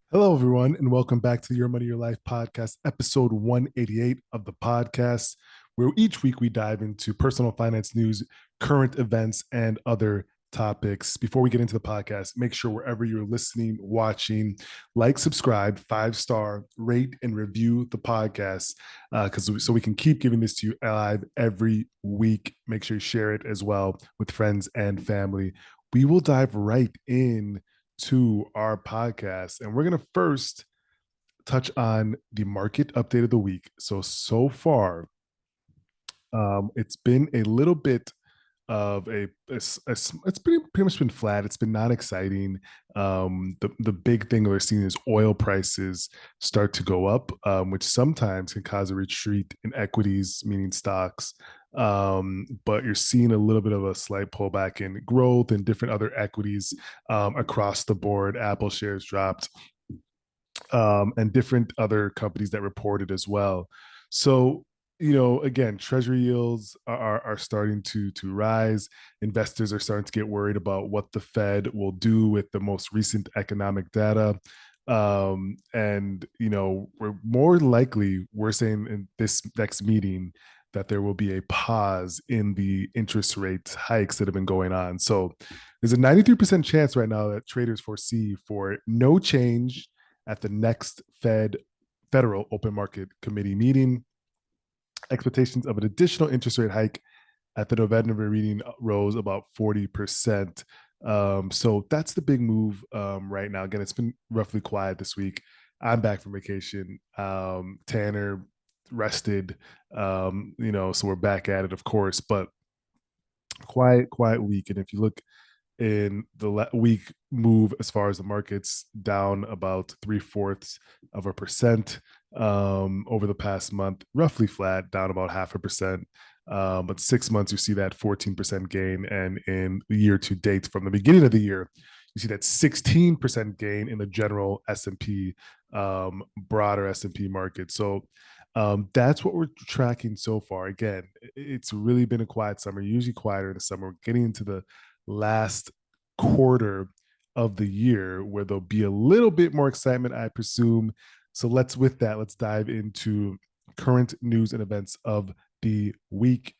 Hello, everyone, and welcome back to the Your Money, Your Life podcast, episode 188 of the podcast, where each week we dive into personal finance news, current events, and other topics. Before we get into the podcast, make sure wherever you're listening, watching, like, subscribe, 5-star, rate, and review the podcast, so we can keep giving this to you live every week. Make sure you share it as well with friends and family. We will dive right in to our podcast. And we're going to first touch on the market update of the week. So far, it's been a little bit of it's pretty much been flat. It's been not exciting. The big thing we're seeing is oil prices start to go up, which sometimes can cause a retreat in equities, meaning stocks. But you're seeing a little bit of a slight pullback in growth and different other equities across the board. Apple shares dropped, and different other companies that reported as well. So, again, treasury yields are starting to rise. Investors are starting to get worried about what the Fed will do with the most recent economic data. And we're saying in this next meeting that there will be a pause in the interest rate hikes that have been going on. So there's a 93% chance right now that traders foresee for no change at the next Federal Open Market Committee meeting. Expectations of an additional interest rate hike at the November meeting rose about 40%. So that's the big move right now. Again, it's been roughly quiet this week. I'm back from vacation. Tanner rested, so we're back at it, of course, but quiet week. And if you look in the week move as far as the markets, down about 0.75% over the past month, roughly flat, down about 0.5%. But 6 months, you see that 14% gain. And in the year to date, from the beginning of the year, you see that 16% gain in the general S&P, broader S&P market. So that's what we're tracking so far. Again, it's really been a quiet summer, usually quieter in the summer. We're getting into the last quarter of the year where there'll be a little bit more excitement, I presume. So let's dive into current news and events of the week.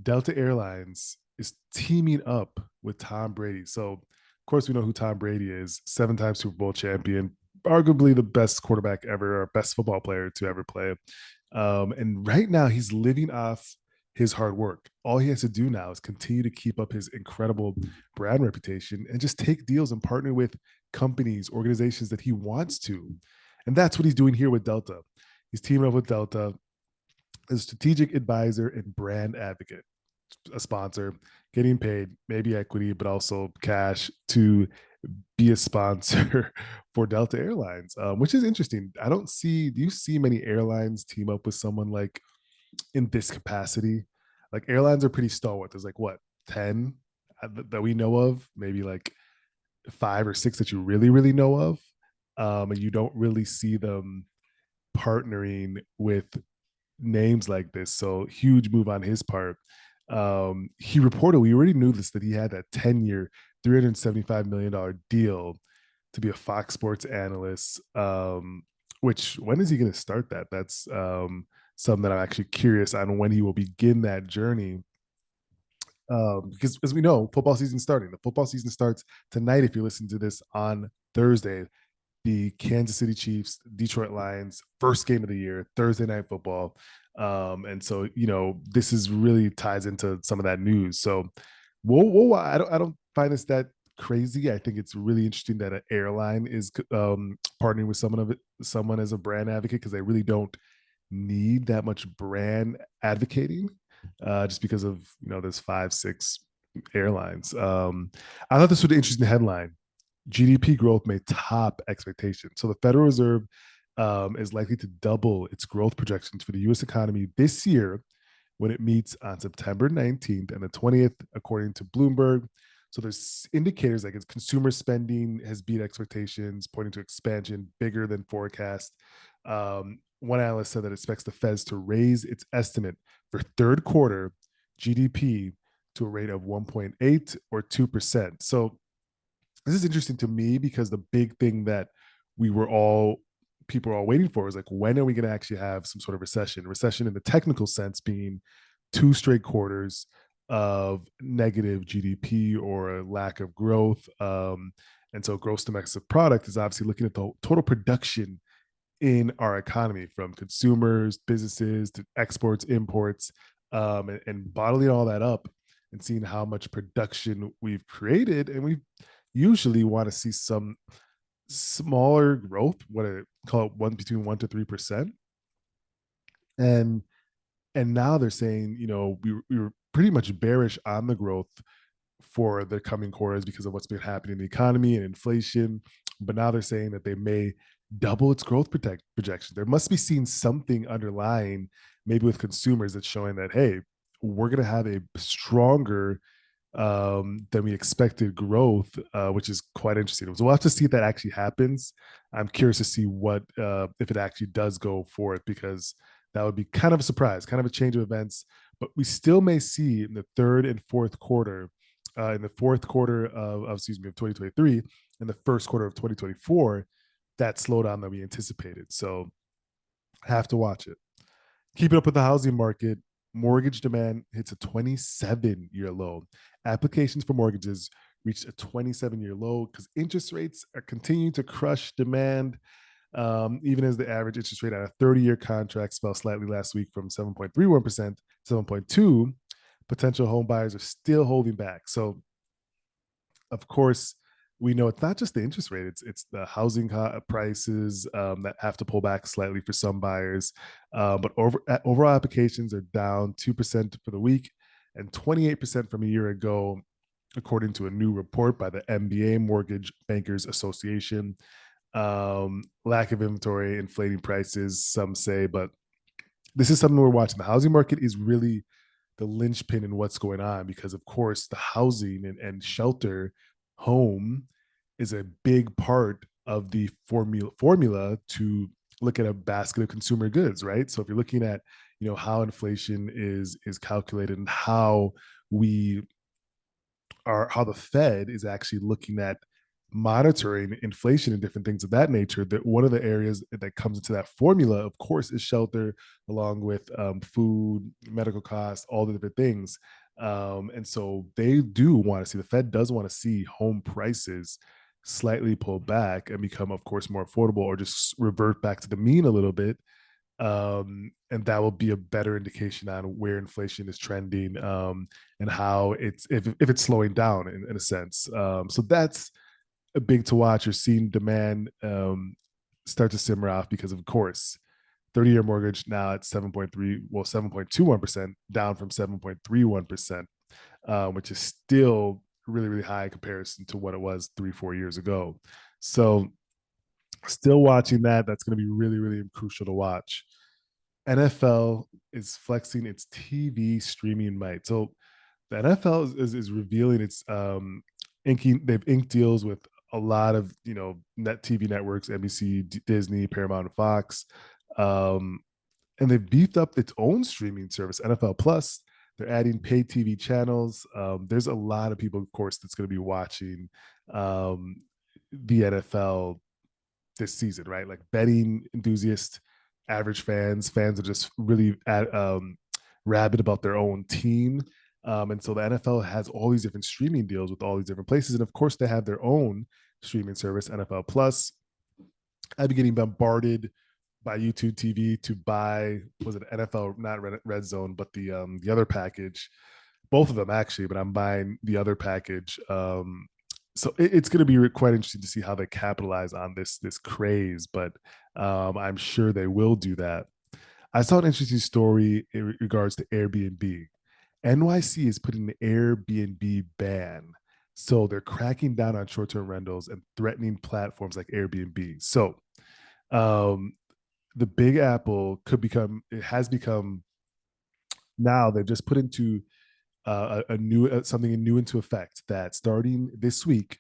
Delta Airlines is teaming up with Tom Brady. So, of course, we know who Tom Brady is, 7-time Super Bowl champion, arguably the best quarterback ever, or best football player to ever play. And right now, he's living off his hard work. All he has to do now is continue to keep up his incredible brand reputation and just take deals and partner with companies, organizations that he wants to. And that's what he's doing here with Delta. He's teaming up with Delta, a strategic advisor and brand advocate, a sponsor, getting paid, maybe equity, but also cash to be a sponsor for Delta Airlines, which is interesting. Do you see many airlines team up with someone like in this capacity? Like airlines are pretty stalwart. There's like what, 10 that we know of, maybe like 5 or 6 that you really, really know of. And you don't really see them partnering with names like this. So huge move on his part. He reported, we already knew this, that he had that 10-year, $375 million deal to be a Fox Sports analyst. Which when is he going to start that? That's something that I'm actually curious on, when he will begin that journey. Because as we know, football season starting. The football season starts tonight. If you listen to this on Thursday, the Kansas City Chiefs, Detroit Lions, first game of the year, Thursday night football. And so, this is really ties into some of that news. So, I don't find this that crazy. I think it's really interesting that an airline is partnering with someone as a brand advocate, because they really don't need that much brand advocating, just because of, there's 5, 6 airlines. I thought this was an interesting headline. GDP growth may top expectations. So the Federal Reserve is likely to double its growth projections for the U.S. economy this year when it meets on September 19th and the 20th, according to Bloomberg. So there's indicators like its consumer spending has beat expectations, pointing to expansion bigger than forecast. One analyst said that it expects the Feds to raise its estimate for third quarter GDP to a rate of 1.8 or 2%. So this is interesting to me, because the big thing that we were all people are all waiting for, is like, when are we going to actually have some sort of recession in the technical sense being two straight quarters of negative GDP or a lack of growth. And so gross domestic product is obviously looking at the total production in our economy, from consumers, businesses, to exports, imports, and bottling all that up and seeing how much production we've created. And we usually want to see some smaller growth, what I call it, one between 1 to 3%. And now they're saying, we were pretty much bearish on the growth for the coming quarters because of what's been happening in the economy and inflation. But now they're saying that they may double its growth projection. There must be seen something underlying, maybe with consumers, that's showing that, hey, we're going to have a stronger than we expected growth, which is quite interesting. So we'll have to see if that actually happens. I'm curious to see what if it actually does go for it, because that would be kind of a surprise, kind of a change of events. But we still may see in the third and fourth quarter, in the fourth quarter of 2023, and the first quarter of 2024, that slowdown that we anticipated. So have to watch it. Keeping up with the housing market, mortgage demand hits a 27-year low. Applications for mortgages reached a 27-year low because interest rates are continuing to crush demand. Even as the average interest rate on a 30-year contract fell slightly last week from 7.31% to 7.2%, potential home buyers are still holding back. So, of course, we know it's not just the interest rate; it's the housing prices that have to pull back slightly for some buyers. But overall applications are down 2% for the week and 28% from a year ago, according to a new report by the MBA Mortgage Bankers Association. Lack of inventory, inflating prices, some say, but this is something we're watching. The housing market is really the linchpin in what's going on, because of course the housing and shelter home is a big part of the formula to look at a basket of consumer goods, right? So if you're looking at, how inflation is calculated, and how the Fed is actually looking at monitoring inflation and different things of that nature, that one of the areas that comes into that formula, of course, is shelter, along with food, medical costs, all the different things. And so they do want to see, the Fed does want to see home prices slightly pull back and become, of course, more affordable, or just revert back to the mean a little bit. And that will be a better indication on where inflation is trending, and how if it's slowing down in a sense. So that's a big to watch. You're seeing demand start to simmer off because, of course, 30-year mortgage now at 7.21%, down from 7.31%, which is still really, really high in comparison to what it was 3-4 years ago. So still watching that. That's going to be really, really crucial to watch. NFL is flexing its TV streaming might. So the NFL is revealing its they've inked deals with a lot of net TV networks: NBC, Disney, Paramount, and Fox, and they've beefed up its own streaming service, NFL Plus. They're adding paid TV channels. There's a lot of people, of course, that's going to be watching the NFL this season, right? Like betting enthusiasts, average fans are just really rabid about their own team. And so the NFL has all these different streaming deals with all these different places. And of course, they have their own streaming service, NFL Plus. I've been getting bombarded by YouTube TV to buy, was it NFL, not Red Zone, but the other package, both of them actually, but I'm buying the other package. So it's going to be quite interesting to see how they capitalize on this craze, but I'm sure they will do that. I saw an interesting story in regards to Airbnb. NYC is putting an Airbnb ban. So they're cracking down on short-term rentals and threatening platforms like Airbnb. So the Big Apple has become, now they've just put into something new into effect, that starting this week,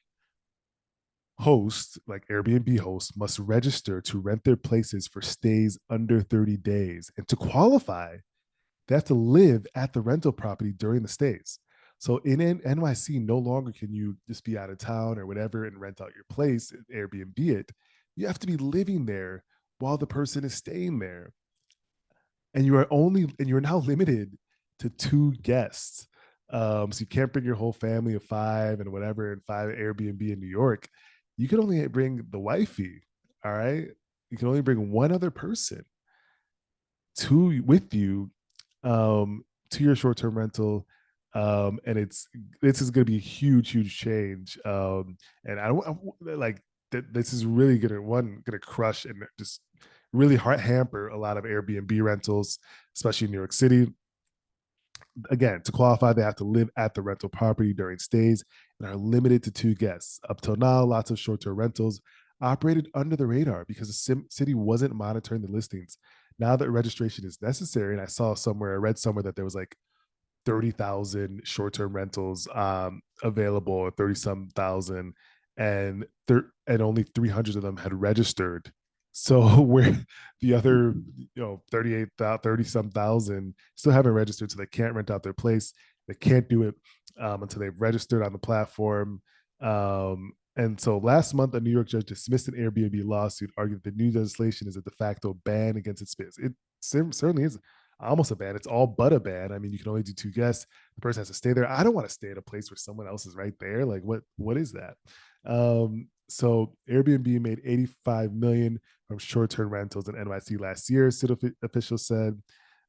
hosts like Airbnb hosts must register to rent their places for stays under 30 days. And to qualify, they have to live at the rental property during the stays. So in NYC, no longer can you just be out of town or whatever and rent out your place, Airbnb it. You have to be living there while the person is staying there, and you're now limited to two guests. So you can't bring your whole family of five and whatever and five Airbnb in New York. You can only bring the wifey. All right. You can only bring one other person to with you to your short-term rental. And this is going to be a huge, huge change. And like this is really gonna crush and just really hamper a lot of Airbnb rentals, especially in New York City. Again, to qualify, they have to live at the rental property during stays and are limited to two guests. Up till now, lots of short-term rentals operated under the radar because the city wasn't monitoring the listings. Now that registration is necessary, and I read somewhere that there was like 30,000 short-term rentals available, or 30 some thousand, and only 300 of them had registered. So where the other 38 30 some thousand still haven't registered, so they can't rent out their place. They can't do it until they've registered on the platform. And so last month, a New York judge dismissed an Airbnb lawsuit, arguing that the new legislation is a de facto ban against its space. It certainly is almost a ban. It's all but a ban. I mean, you can only do two guests. The person has to stay there. I don't want to stay at a place where someone else is right there. Like, what is that? So Airbnb made 85 million from short-term rentals in NYC last year, city officials said.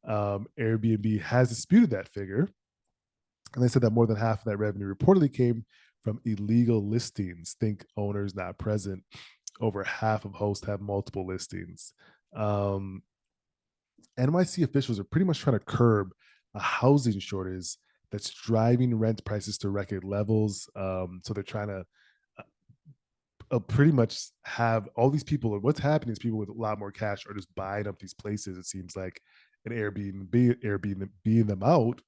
Airbnb has disputed that figure, and they said that more than half of that revenue reportedly came from illegal listings. Think owners not present. Over half of hosts have multiple listings. NYC officials are pretty much trying to curb a housing shortage that's driving rent prices to record levels. So they're trying to pretty much have all these people. What's happening is people with a lot more cash are just buying up these places. It seems like an Airbnb them out,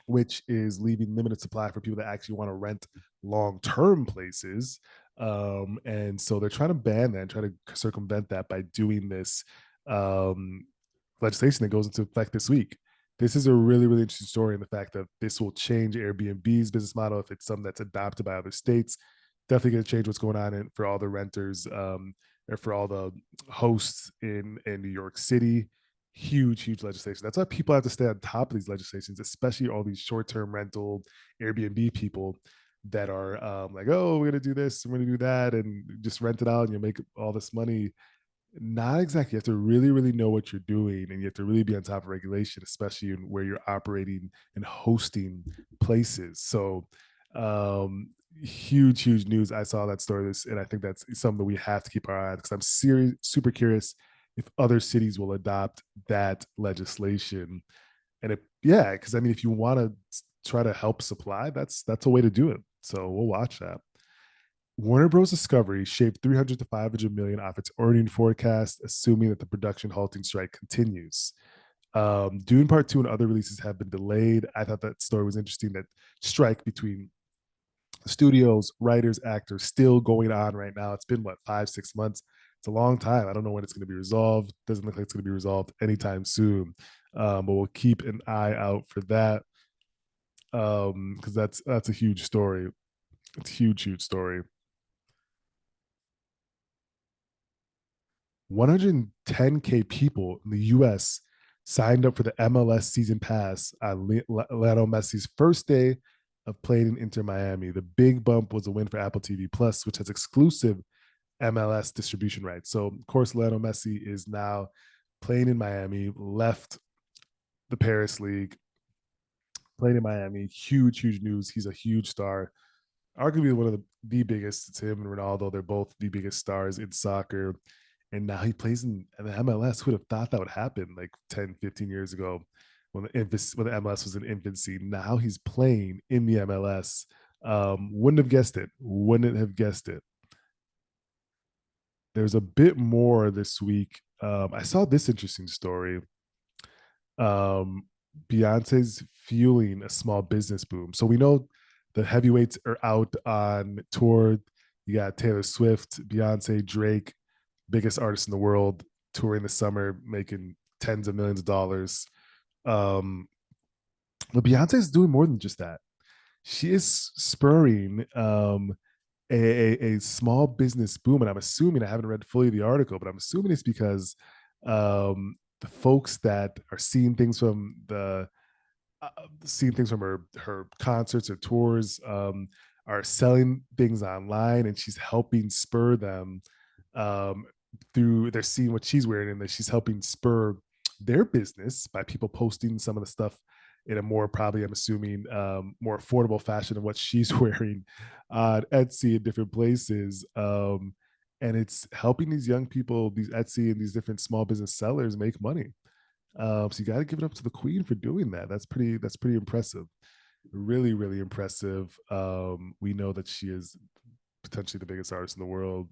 which is leaving limited supply for people that actually want to rent long-term places. And so they're trying to ban that and try to circumvent that by doing this legislation that goes into effect this week. This is a really, really interesting story in the fact that this will change Airbnb's business model if it's something that's adopted by other states. Definitely going to change what's going on for all the renters, or for all the hosts in New York City. Huge, huge legislation. That's why people have to stay on top of these legislations, especially all these short-term rental Airbnb people that are like, oh, we're going to do this, we're going to do that, and just rent it out and you make all this money. Not exactly. You have to really, really know what you're doing, and you have to really be on top of regulation, especially in where you're operating and hosting places. So, huge, huge news. I saw that story, and I think that's something that we have to keep our eye on, because I'm super curious if other cities will adopt that legislation. And yeah, because I mean, if you want to try to help supply, that's a way to do it. So we'll watch that. Warner Bros. Discovery shaved 300 to 500 million off its earning forecast, assuming that the production halting strike continues. Dune Part 2 and other releases have been delayed. I thought that story was interesting. That strike between studios, writers, actors still going on right now. It's been what, 5, 6 months? It's a long time. I don't know when it's going to be resolved. Doesn't look like it's going to be resolved anytime soon. But we'll keep an eye out for that, because that's a huge story. It's a huge, huge story. 110K people in the US signed up for the MLS season pass on Lionel Messi's first day of playing in Inter Miami. The big bump was a win for Apple TV Plus, which has exclusive MLS distribution rights. So, of course, Lionel Messi is now playing in Miami, left the Paris League, playing in Miami. Huge, huge news. He's a huge star. Arguably one of the biggest. It's him and Ronaldo. They're both the biggest stars in soccer. And now he plays in the MLS. Who would have thought that would happen like 10, 15 years ago when the MLS was in infancy? Now he's playing in the MLS. Wouldn't have guessed it. Wouldn't have guessed it. There's a bit more this week. I saw this interesting story. Um, Beyonce's fueling a small business boom. So we know the heavyweights are out on tour. You got Taylor Swift, Beyonce, Drake, biggest artists in the world, touring this summer, making tens of millions of dollars. Um, but Beyonce is doing more than just that. She is spurring a small business boom, and I'm assuming, I haven't read fully the article, but I'm assuming it's because the folks that are seeing things from her concerts or tours, are selling things online, and she's helping spur them, um, through, they're seeing what she's wearing, and that she's helping spur their business by people posting some of the stuff in a more, probably, I'm assuming, more affordable fashion than what she's wearing on Etsy in different places. And it's helping these young people, these Etsy and these different small business sellers, make money. So you got to give it up to the queen for doing that. That's pretty impressive. Really, really impressive. We know that she is potentially the biggest artist in the world.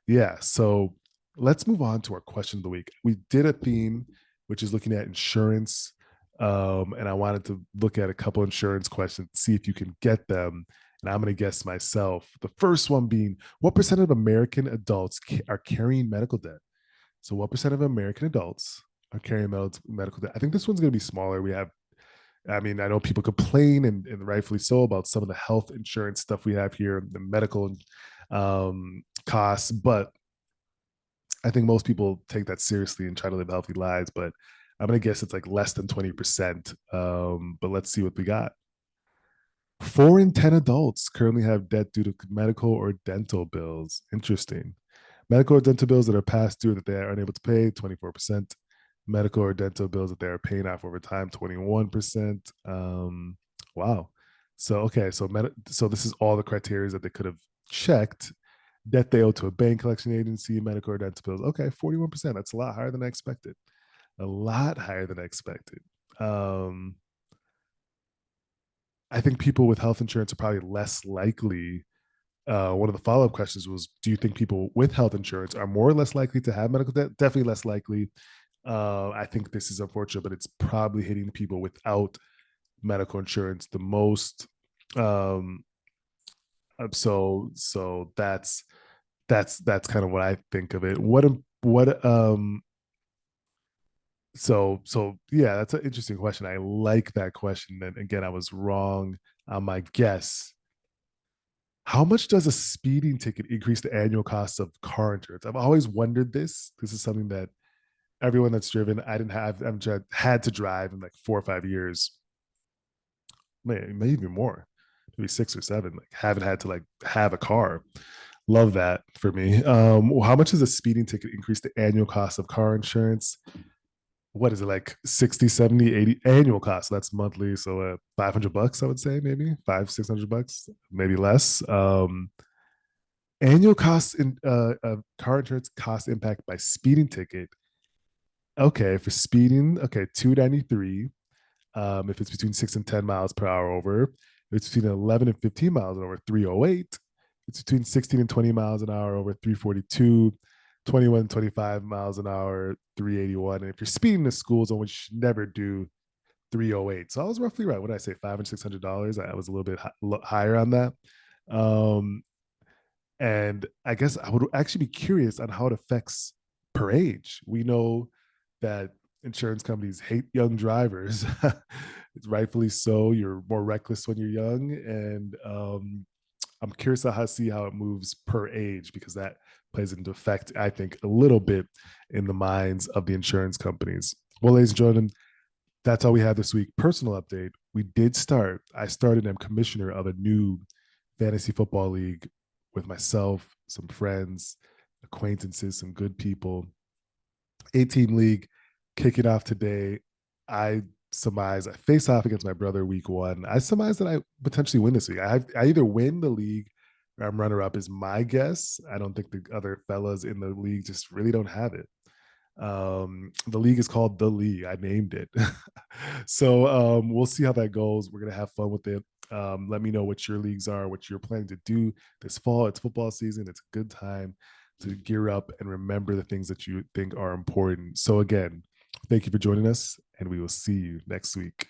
Yeah. So let's move on to our question of the week. We did a theme, which is looking at insurance. And I wanted to look at a couple insurance questions, see if you can get them. And I'm going to guess myself. The first one being, what percent of American adults are carrying medical debt? So, what percent of American adults are carrying medical debt? I think this one's going to be smaller. I mean, I know people complain, and rightfully so, about some of the health insurance stuff we have here, the medical costs, but I think most people take that seriously and try to live healthy lives. But I'm going to guess it's like less than 20%. But let's see what we got. 4 in 10 adults currently have debt due to medical or dental bills. Interesting. Medical or dental bills that are past due that they are unable to pay, 24%. Medical or dental bills that they are paying off over time, 21%. Wow. So, okay. So this is all the criteria that they could have checked. Debt they owe to a bank collection agency, medical or dental bills. Okay, 41%. That's a lot higher than I expected. A lot higher than I expected. Um, I think people with health insurance are probably less likely. One of the follow-up questions was, do you think people with health insurance are more or less likely to have medical debt? Definitely less likely. I think this is unfortunate, but it's probably hitting people without medical insurance the most. Um, so that's kind of what I think of it. So yeah, that's an interesting question. I like that question. And again, I was wrong on my guess. How much does a speeding ticket increase the annual cost of car insurance? I've always wondered this. This is something that everyone that's driven, I didn't have, I've had to drive in like 4 or 5 years, maybe even more, maybe 6 or 7. Like, haven't had to like have a car. Love that for me. How much does a speeding ticket increase the annual cost of car insurance? What is it, like 60, 70, 80 annual cost? So that's monthly. So $500, I would say, maybe $500, $600, maybe less. Annual costs in car insurance cost impact by speeding ticket. Okay, for speeding, okay, 293. If it's between 6 and 10 miles per hour over, if it's between 11 and 15 miles an hour, 308. It's between 16 and 20 miles an hour over, 342. 21 and 25 miles an hour, 381. And if you're speeding to school zone, which you should never do, 308. So I was roughly right. What did I say? $500, $600. I was a little bit higher on that. Um, and I guess I would actually be curious on how it affects per age. We know that insurance companies hate young drivers. It's rightfully so. You're more reckless when you're young. And I'm curious to see how it moves per age, because that plays into effect, I think, a little bit in the minds of the insurance companies. Well, ladies and gentlemen, that's all we have this week. Personal update. I started, I'm commissioner of a new fantasy football league with myself, some friends, acquaintances, some good people. 18 league, kick it off today. I I face off against my brother week one. I surmise that I potentially win this week. I either win the league or I'm runner up, is my guess. I don't think the other fellas in the league just really don't have it. The league is called The League. I named it. So we'll see how that goes. We're gonna have fun with it. Let me know what your leagues are, what you're planning to do this fall. It's football season. It's a good time to gear up and remember the things that you think are important. So again, thank you for joining us, and we will see you next week.